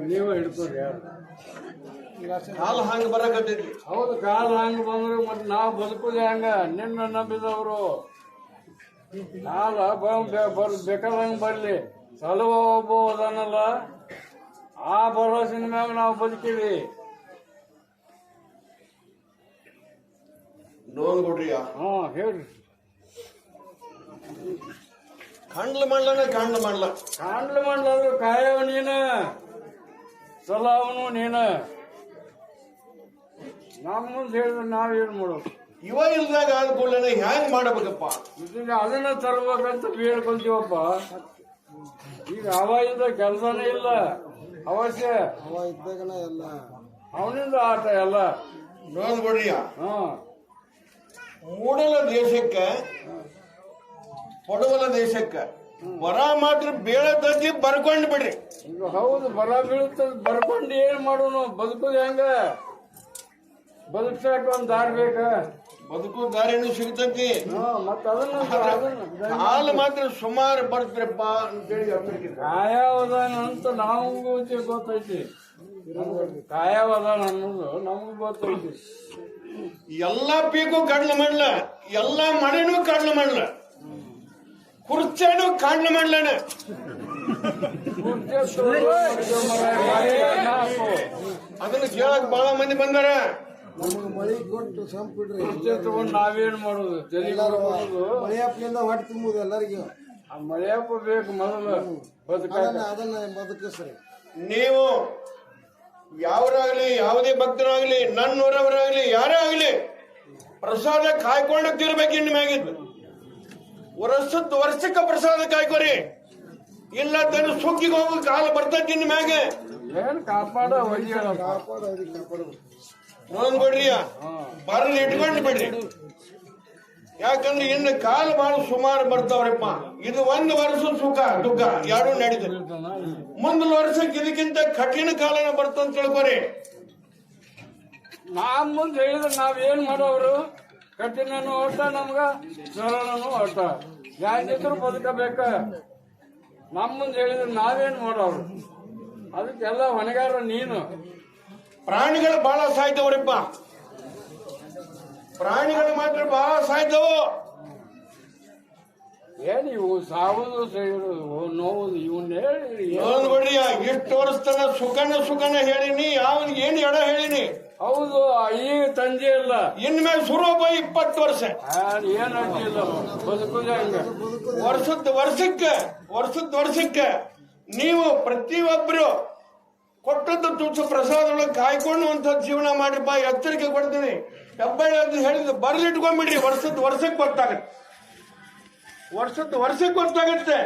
ನೀವೇ ಹಿಡ್ಕೊರಿ ಯಾರು ಕಾಲ ಹಂಗ ಬರಕತ್ತೈತಿ. ಹೌದು, ಕಾಲ ಹಂಗ ಬಂದ್ರು ಮತ್ತೆ ನಾವು ಬದುಕುದು ಹೆಂಗ? ನಿನ್ನ ನಂಬಿದವರು ಕಾಲ ಬೇಕಾದಂಗ ಬರ್ಲಿ, ಸಲುವ ಒಬ್ಬ ಅದನ್ನಲ್ಲ, ಆ ಭರವಸಿನ ಮ್ಯಾಗ ನಾವು ಬದುಕೀವಿ. ನೋಡ್ಬಿಡ್ರಿಯ ಹೇಳ್ರಿ. ಕಾಂಡ್ಲ ಮಾಡ್ಲನ ಕಾಂಡ್ಲ ಮಾಡ್ಲ ಕಾಂಡ್ಲ ಮಾಡ್ಲಾದ್ರು ಕಾಯವ ನೀನ, ಸಲಹವನು ನೀನ. ನಮ್ಮ ಮುಂದೆ ಹೇಳಿದ್ರೆ ನಾವೇನ್ ಮಾಡೋದು? ಇವ ಇಲ್ದಾಗ ಆದ ಕೂಡಲೇ ಹ್ಯಾಂಗ್ ಮಾಡಬೇಕಪ್ಪ? ಇದೀಗ ಅದನ್ನ ತರ್ಬೇಕಂತ ಬೇಡ್ಕೊಂತೀವಪ್ಪ. ಈಗ ಅವ ಇದ್ದ ಕೆಲಸನೇ ಇಲ್ಲ, ಅವಶ್ಯ ಅವ ಇದ್ದಾಗನ ಎಲ್ಲ ಅವನಿಂದ ಆಟ ಎಲ್ಲ. ನೋಡ್ಬಿಡ್ರಿಯ, ಮೂಡಲ ದೇಶಕ್ಕೆ ಕೊಡವಲ ದೇಶಕ್ಕೆ ಬರ ಮಾತ್ರ ಬೇಳೆ ತತ್ತಿ ಬರ್ಕೊಂಡ್ ಬಿಡ್ರಿ. ಈಗ ಹೌದು, ಬರ ಬೀಳುತ್ತ ಬರ್ಕೊಂಡು ಏನ್ ಮಾಡೋನು? ಬದುಕುದು ಹೆಂಗ? ಬದುಕ್ಸಾಕ ಒಂದ್ ದಾರಿ ಬೇಕ. ಬದುಕು ದಾರಿನೂ ಸಿಗ್ತತಿ, ಮತ್ತ ಅದನ್ನ ಹಾಲು ಮಾತ್ರ ಸುಮಾರು ಬರ್ತ್ರಪ್ಪ ಅಂತೇಳಿ ಹೇಳ್ತಾರೆ. ಕಾಯವದಾನ ಅಂತ ನಮಗೂ ಗೊತ್ತೈತಿ, ಕಾಯವದಾನ ಅನ್ನೋದು ನಮಗೂ ಗೊತ್ತೈತಿ. ಎಲ್ಲಾ ಪೀಕು ಕಡ್ಲು ಮಾಡ್ಲ, ಎಲ್ಲಾ ಮಳೆನೂ ಕಡ್ಲು ಮಾಡ್ಲ, ಕುರ್ಚೇನು ಕಾಡ್ಲು ಮಾಡ್ಲನ. ಅದನ್ನ ಕೇಳಕ್ ಬಹಳ ಮಂದಿ ಬಂದಾರ. ನಮಗ್ ಮಳಿ ಕೊಟ್ಟು ಸಂಪಿಡ್ರಿ, ತಗೊಂಡು ನಾವೇನ್ ಮಾಡೋದು? ಮಳೆಯಪ್ಪನಿಂದ ಹೊಟ್ಟೆ ತುಂಬುದು ಎಲ್ಲರಿಗೂ. ಆ ಮಳೆಯಪ್ಪ ಬೇಕು ಮೊದಲು ಅದನ್ನ ಬದುಕಿಸ್ರಿ. ನೀವು ಯಾವರಾಗ್ಲಿ, ಯಾವುದೇ ಭಕ್ತರಾಗ್ಲಿ, ನನ್ನೂರವರಾಗ್ಲಿ, ಯಾರೇ ಆಗ್ಲಿ, ಪ್ರಸಾದ ಕಾಯ್ಕೊಂಡು ತಿರ್ಬೇಕು. ಇನ್ನು ಮ್ಯಾಗಿದ್ದು ವರ್ಷಕ್ಕೆ ಪ್ರಸಾದ ಕಾಯ್ಕೋರಿ, ಇಲ್ಲ ತನ್ನ ಸುಗ್ಗಿಗೆ ಹೋಗೋ ಕಾಲ ಬರ್ತೈತಿ. ಇನ್ನು ಮ್ಯಾಗೆ ಏನ್ ಕಾಪಾಡ ನೋಡ್ಬಿಡ್ರಿಯ, ಬರಲ್ ಇಟ್ಕೊಂಡು ಬಿಡ್ರಿ. ಯಾಕಂದ್ರೆ ಇನ್ನು ಕಾಲ ಬಹಳ ಸುಮಾರು ಬರ್ತಾವ್ರಪ್ಪ. ಇದು ಒಂದು ವರ್ಷ ಸುಖ ದುಃಖ ಯಾರು ನಡೀತದೆ. ಮುಂದಿನ ವರ್ಷಕ್ಕೆ ಇದಕ್ಕಿಂತ ಕಠಿಣ ಕಾಲನ ಬರ್ತಂತ ತಿಳ್ಕೊರಿ. ನಾವ್ ಮುಂದೆ ಹೇಳಿದ್ರೆ ನಾವೇನ್ ಮಾಡೋರು? ಕಠಿಣನು ಹೊಟ್ಟ, ನಮ್ಗ ಸರಳನು ಹೊಟ್ಟ, ಯಾಕಿದ್ರು ಬದುಕಬೇಕ. ನಮ್ಮ ಮುಂದೆ ಹೇಳಿದ್ರೆ ನಾವೇನ್ ಮಾಡೋರು? ಅದಕ್ಕೆಲ್ಲ ಹೊಣೆಗಾರ ನೀನು. ಪ್ರಾಣಿಗಳು ಬಹಳ ಸಾಯ್ತವ್ರಪ್ಪ, ಪ್ರಾಣಿಗಳು ಮಾತ್ರ ಬಹಳ ಸಾಯ್ತವು. ಏನ್ ಇವು ಸಾವುದು ಸೇರೋದು ನೋವುದು ಇವನ್ ಹೇಳಿ ನೋಡ್ಬಿಡ್ರಿ, ಇಷ್ಟು ವರ್ಷ ತನ ಸುಖನ ಹೇಳಿನಿ, ಅವನಿಗೆ ಏನ್ ಎಡ ಹೇಳಿನಿ. ಹೌದು, ಈಗ ತಂದೆ ಇಲ್ಲ, ಇನ್ಮೇಲೆ ಸುರೋಬ 20 ವರ್ಷ ಏನ್ ಆಗ್ತಿಲ್ಲ. ಬದುಕುದ ಹಂಗ ವರ್ಷಕ್ಕೆ ನೀವು ಪ್ರತಿಯೊಬ್ಬರು ಕೊಟ್ಟದ್ದು ತುಚ್ಚು ಪ್ರಸಾದೊಳಗೆ ಕಾಯ್ಕೊಂಡು ಒಂದ್ ಜೀವನ ಮಾಡ್ರಿಪ್ಪ. ಎಚ್ಚರಿಕೆ ಕೊಡ್ತೀನಿ. ಹೆಬ್ಬಳ್ಳಿ ಅಂತ ಹೇಳಿದ್ದು ಬರ್ಲಿಟ್ಕೊಂಡ್ಬಿಡ್ರಿ. ವರ್ಷಕ್ಕೆ ಗೊತ್ತಾಗತ್ತೆ.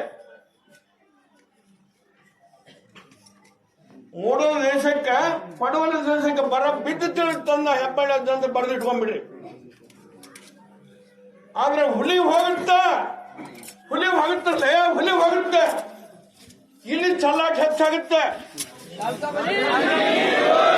ಮೂಡಲ ದೇಶಕ್ಕೆ ಪಡವಲ ದೇಶಕ್ಕೆ ಬರ ಬಿದ್ದು ತಿಳಿದು ತಂದ ಹೆಬ್ಬಳ್ಳಿ ಅಂತ ಬರ್ದಿಟ್ಕೊಂಡ್ಬಿಡ್ರಿ. ಆದ್ರೆ ಹುಲಿ ಹೋಗುತ್ತೆ, ಇಲ್ಲಿ ಚಲ್ಲಾಟ ಹೆಚ್ಚಾಗುತ್ತೆ.